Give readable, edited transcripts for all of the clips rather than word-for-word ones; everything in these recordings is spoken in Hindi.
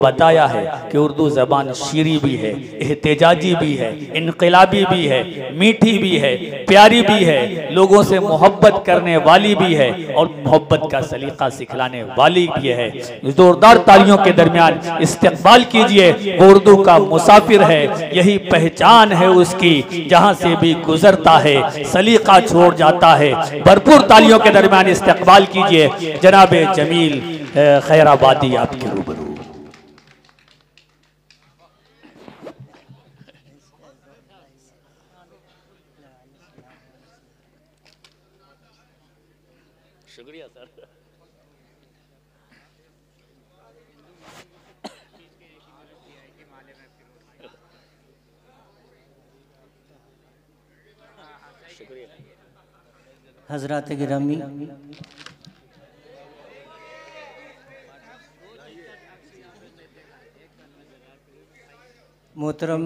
बताया है कि उर्दू ज़बान शीरी भी है, एहतेजाजी भी है, इनकलाबी भी है, मीठी भी है, प्यारी भी है, लोगों से मोहब्बत करने वाली भी है और मोहब्बत का सलीका सिखलाने वाली भी है। जोरदार तालियों के दरमियान इस्तकबाल कीजिए, वो उर्दू का मुसाफिर है, यही पहचान है उसकी, जहाँ से भी गुजरता है सलीका छोड़ जाता है। भरपूर तालियों के दरमियान इस्तकबाल कीजिए जनाब जमील खैराबादी आपके रूबरू। शुक्रिया सर। हजरात गिरामी, मोहतरम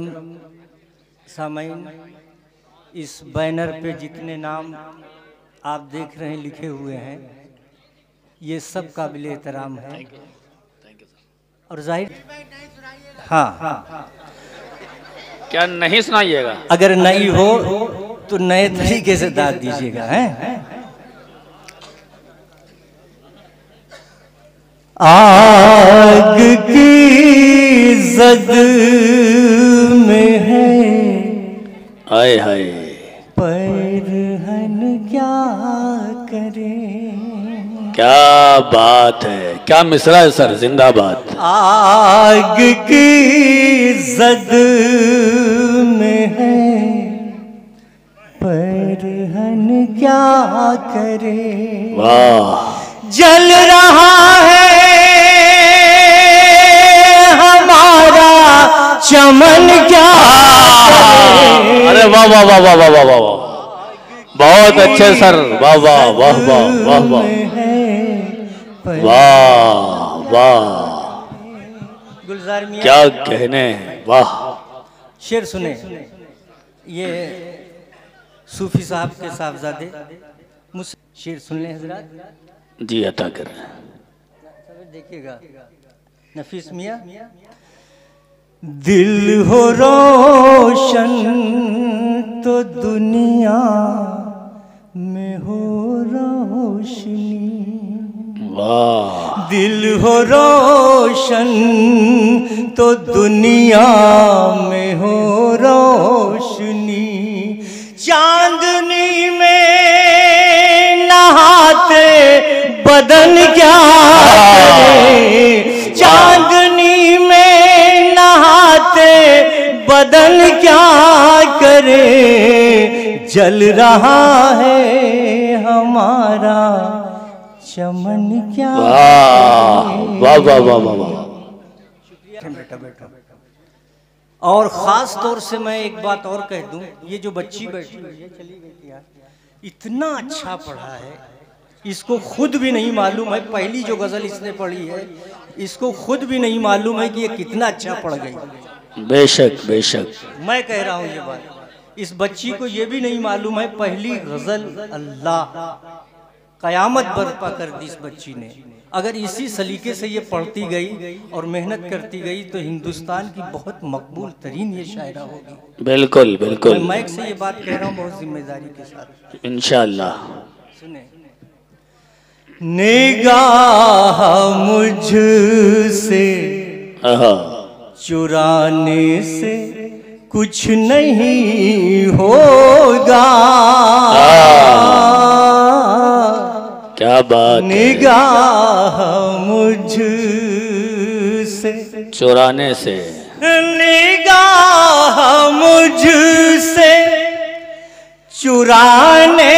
सामाईन, इस बैनर पे जितने नाम आप देख रहे हैं लिखे हुए हैं, ये सब काबिल एहतराम है। और जाहिर हाँ, क्या नहीं सुनाइएगा? अगर नहीं हो तो नए तरीके से दाद दीजिएगा। हैं आग की जद में है आए हाय परहन क्या करे। क्या बात है, क्या मिसरा है सर, जिंदाबाद। आग की जद में है परहन क्या करे। वाह, जल रहा है हमारा चमन क्या करे। अरे वाह वाह वाह वाह वाह वाह वाह वाह, बहुत अच्छे सर, वाह वाह वाह वाह वाह वाह वाह वाह, गुलजार मियां क्या कहने हैं, वाह। शेर सुने, ये सूफी साहब के साहबजादे शेर सुन लें हजरात। जी अता कर, देखिएगा नफीस मियां। दिल हो रोशन तो दुनिया में हो रोशनी। वाह, दिल हो रोशन तो दुनिया में हो रोशनी। चांदनी में नहाते बदन क्या करे। चांदनी में नहाते बदन क्या करे। जल रहा है हमारा चमन क्या। वाह वाह वाह वाह वाह वाह। बेटा बेटा, और खास तौर से मैं एक बात और कह दूं, ये जो बच्ची बैठी हुई है, चली गई यार, इतना अच्छा पढ़ा है, इसको खुद भी नहीं मालूम है। पहली जो गजल इसने पढ़ी है, इसको खुद भी नहीं मालूम है कि ये कितना अच्छा पढ़ गई। बेशक बेशक, मैं कह रहा हूँ ये बात, इस बच्ची को ये भी नहीं मालूम है पहली गजल अल्लाह कयामत बर्पा कर दी इस बच्ची ने। अगर इसी सलीके से ये पढ़ती गई और मेहनत करती गई तो हिंदुस्तान की बहुत मकबूल तरीन ये शायरा होगी। बिल्कुल बिल्कुल, मैं माइक से ये बात कह रहा हूँ बहुत जिम्मेदारी के साथ। इंशाअल्लाह। सुने, निगाह मुझसे चुराने से कुछ नहीं होगा। क्या बात, निगाह मुझसे चुराने से, निगाह मुझसे चुराने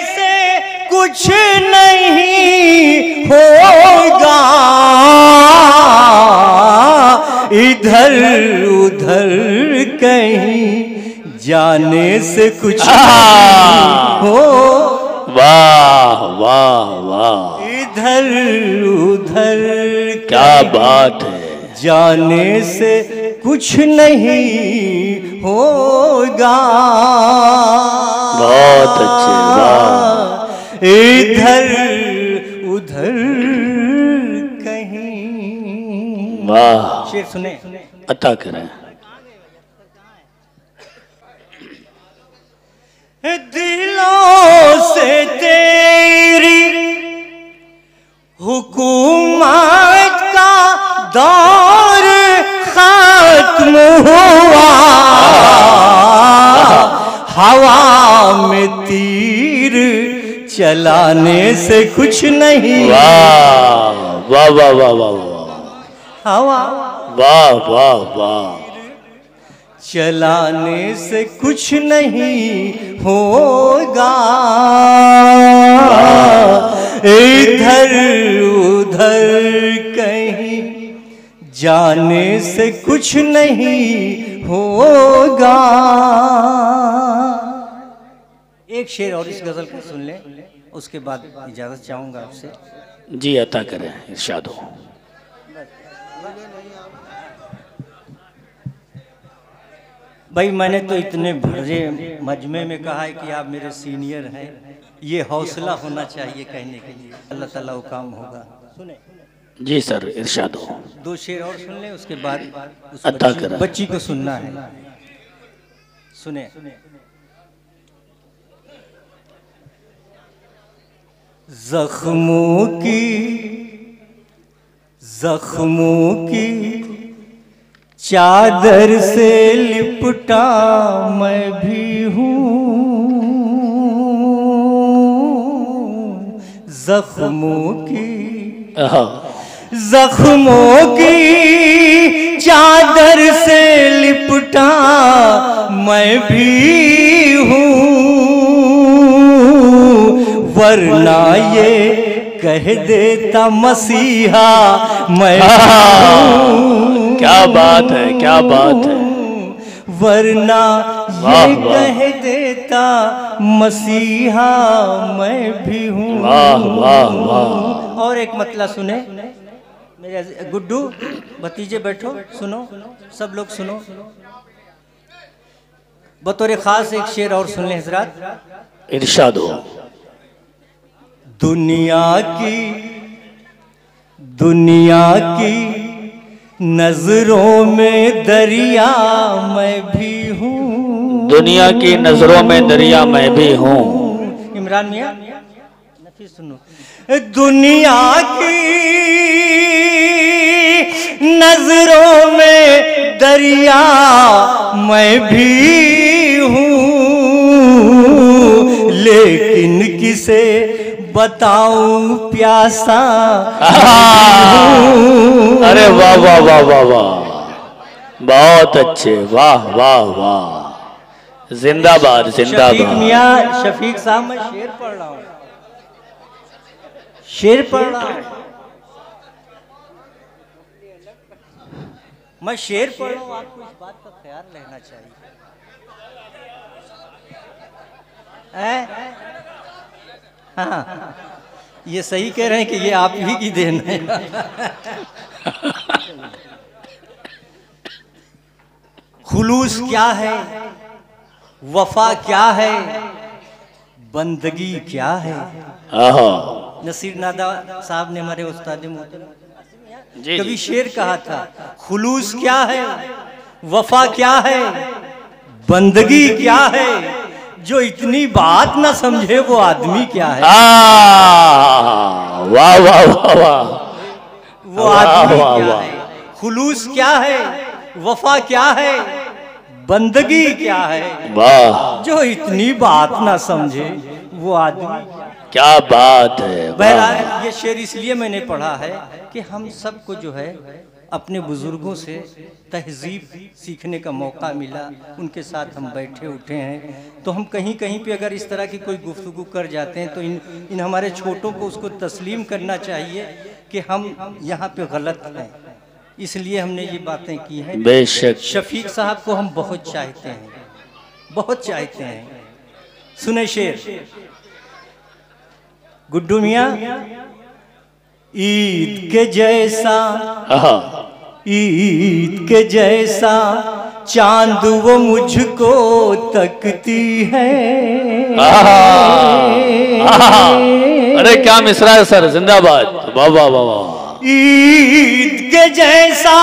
से कुछ नहीं होगा। इधर उधर कहीं जाने से कुछ नहीं हो। वाह वाह वाह, इधर उधर क्या बात है, जाने से कुछ नहीं होगा। बहुत अच्छे, वाह। इधर उधर कहीं वाह, शेर सुने। अता करें। दिलों से तेरी हुकूमत का दौर खत्म हुआ, हवा में तीर चलाने से कुछ नहीं। वाह वाह वाह वाह वाह, हवा वाह वाह वाह, चलाने से कुछ नहीं होगा, इधर उधर कहीं जाने से कुछ नहीं होगा। एक शेर और इस गजल को सुन लें, उसके बाद इजाजत चाहूंगा आपसे। जी अता करें, इरशाद हो। भाई मैंने तो इतने भरे मजमे में कहा है कि आप मेरे सीनियर हैं, ये हौसला होना चाहिए कहने के लिए। अल्लाह ताला वो काम होगा। सुने। जी सर, इरशाद हो। दो शेर और सुन लें, उसके बाद उस अता करें। बच्ची को सुनना है। सुने। जख्मों की चादर से लिपटा मैं भी हूँ, जख्मों की चादर से लिपटा मैं भी हूँ, वरना ये कह देता मसीहा मैं क्या बात है, क्या बात है, वरना ये कह देता मसीहा मैं भी हूँ। वाह वाह वाह। और एक मतला सुने मेरे गुड्डू भतीजे, बैठो सुनो, सब लोग सुनो। बतौर खास एक शेर और सुन लें हजरात, इरशाद हो। दुनिया की नजरों में दरिया मैं भी हूँ, दुनिया की नजरों में दरिया मैं भी हूँ। इमरान मियां नफीस सुनो। दुनिया की नजरों में दरिया मैं भी हूँ, लेकिन किसे बताऊं प्यासा। अरे वाह वाह वाह वाह वाह, बहुत अच्छे, वाह वाह वाह, जिंदाबाद जिंदाबाद। शफीक मियां, शफीक साहब, मैं शेर पढ़ रहा हूँ, शेर पढ़ रहा हूँ, मैं शेर पढ़ रहा हूँ, आपको इस बात का ख्याल रहना चाहिए। हाँ, ये सही कह रहे हैं कि ये आप ही की देन है। खुलूस क्या है, वफा क्या है, बंदगी क्या है। नसीर नादा साहब ने, हमारे उस्ताद मोहतरम, कभी शेर कहा था, खुलूस क्या है, वफा क्या है, बंदगी क्या है, जो इतनी बात ना समझे वो आदमी क्या है। वाह वाह वाह वाह, वो आदमी क्या है, खुलूस क्या है, वफा क्या है, बंदगी क्या है, वाह, जो इतनी बात ना समझे वो आदमी। क्या बात है। बहरहाल ये शेर इसलिए मैंने पढ़ा है कि हम सबको जो है अपने बुजुर्गों से तहजीब सीखने का मौका मिला, उनके साथ हम बैठे उठे हैं, तो हम कहीं कहीं पे अगर इस तरह की कोई गुफ्तगू कर जाते हैं तो इन हमारे छोटों को उसको तस्लीम करना चाहिए कि हम यहाँ पे गलत हैं, इसलिए हमने ये बातें की हैं। बेशक। शफीक साहब को हम बहुत चाहते हैं, बहुत चाहते हैं। सुने शेर, गुड्डू मियां, ईद के जैसा, ईद के जैसा चांद वो मुझको तकती है। अरे क्या मिसरा है सर, जिंदाबाद, वाह वाह वाह वाह। ईद के जैसा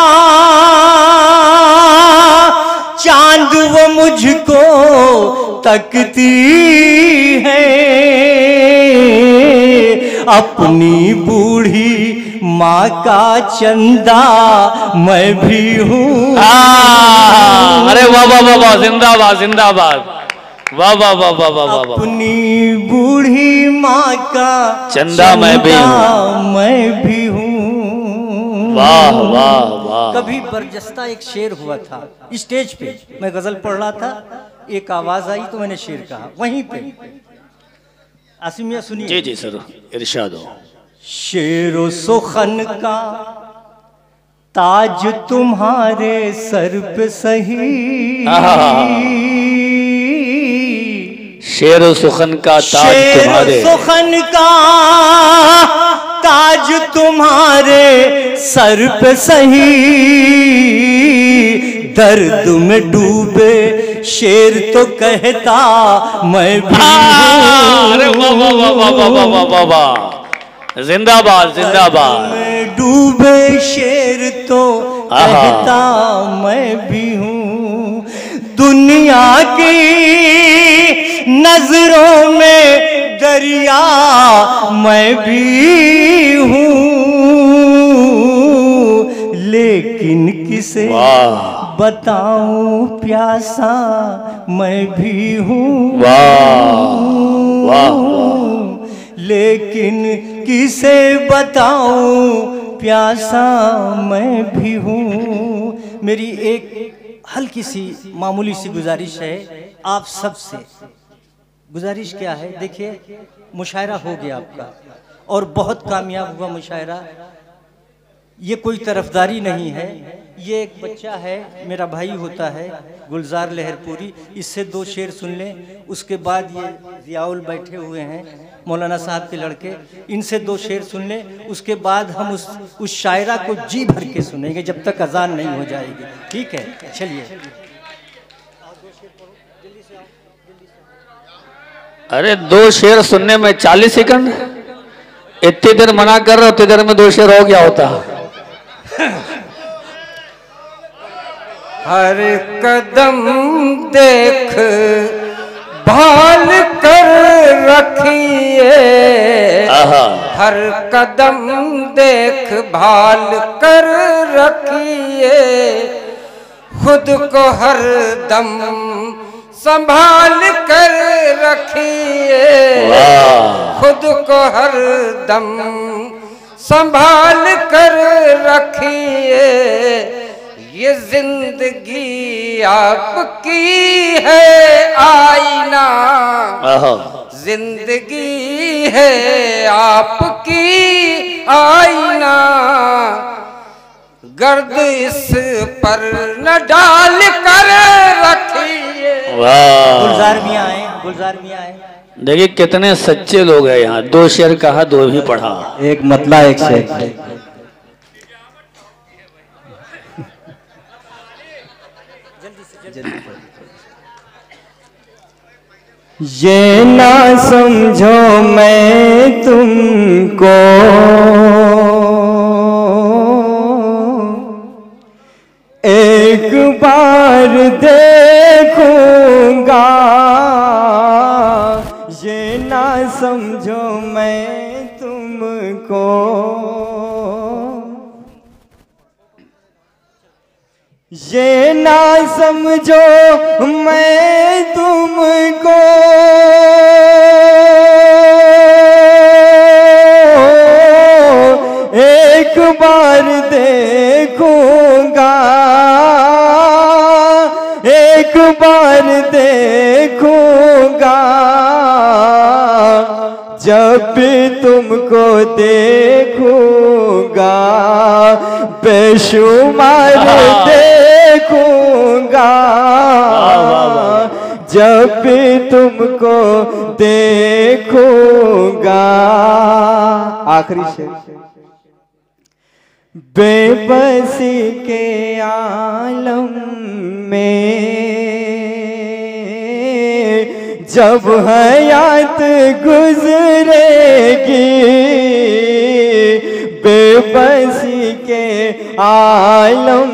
चांद वो मुझको तकती है, अपनी बूढ़ी माँ का चंदा मैं भी हूँ। अरे वाह वाह वाह वाह, जिंदाबाद जिंदाबाद, वाह वाह वाह वाह वाह वाह। अपनी बूढ़ी माँ का चंदा मैं भी हूँ। वाह वाह वाह। कभी बरजस्ता एक शेर हुआ था स्टेज पे, मैं गजल पढ़ रहा था, एक आवाज आई तो मैंने शेर कहा वहीं पे। आसिमिया सुनिए। जी जी सर, इरशाद हो। शेरो सुखन का ताज तुम्हारे सर पे सही, शेर सुखन का ताज तुम्हारे, सुखन का ताज तुम्हारे सर पे सही, दर्द में डूबे शेर तो कहता मैं भी हूँ। अरे वाह वाह वाह वाह वाह वाह वाह वाह, जिंदाबाद जिंदाबाद। में डूबे शेर तो कहता मैं भी हूँ। दुनिया की नजरों में दरिया मैं भी हूँ, लेकिन किसे बताऊं प्यासा मैं भी हूँ। लेकिन किसे बताऊं प्यासा मैं भी हूँ। मेरी एक हल्की सी मामूली सी गुजारिश है आप सब से। गुजारिश क्या है, देखिए मुशायरा हो गया आपका और बहुत कामयाब हुआ मुशायरा। ये कोई तरफदारी नहीं है, ये एक बच्चा है, मेरा भाई होता है गुलजार लहरपुरी, इससे दो शेर सुन लें। उसके बाद ये जियाउल बैठे हुए हैं मौलाना साहब के लड़के, इनसे दो शेर सुन लें। उसके बाद हम उस शायरा को जी भर के सुनेंगे जब तक अजान नहीं हो जाएगी। ठीक है, चलिए। अरे दो शेर सुनने में 40 सेकंड, इतनी देर मना कर रहे हो, उतनी देर में दो शेर हो गया होता। हर कदम देख भाल कर रखिए, हर कदम देख भाल कर रखिए, खुद को हर दम संभाल कर रखिए, खुद को हर दम संभाल कर रखिए। ये जिंदगी आपकी है आईना, जिंदगी है आपकी आईना, गर्द इस पर न डाल कर रखिए। गुलजार मियां आए, गुलजार मियां आए। देखिए कितने सच्चे लोग हैं यहाँ। दो शेर कहा, दो भी पढ़ा, एक मतला एक शेर। ये ना समझो मैं तुमको एक बार देखूंगा, ये ना समझो मैं तुमको ये ना समझो मैं तुमको एक बार देखूंगा, एक बार देखूंगा, जब भी तुमको देखूंगा बेशुमार देखूंगा, जब भी तुमको देखूंगा। आखिरी शेर। बेबसी के आलम में जब हयात गुजरेगी, बेबस आलम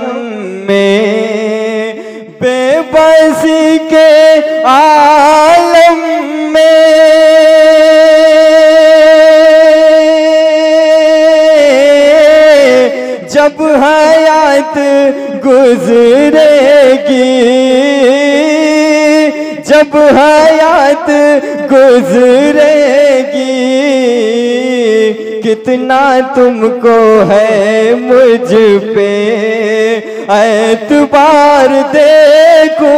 में, बेबसी के आलम में जब हयात गुजरेगी, जब हयात गुजरेगी, कितना तुमको है मुझ पे एतबार देखो।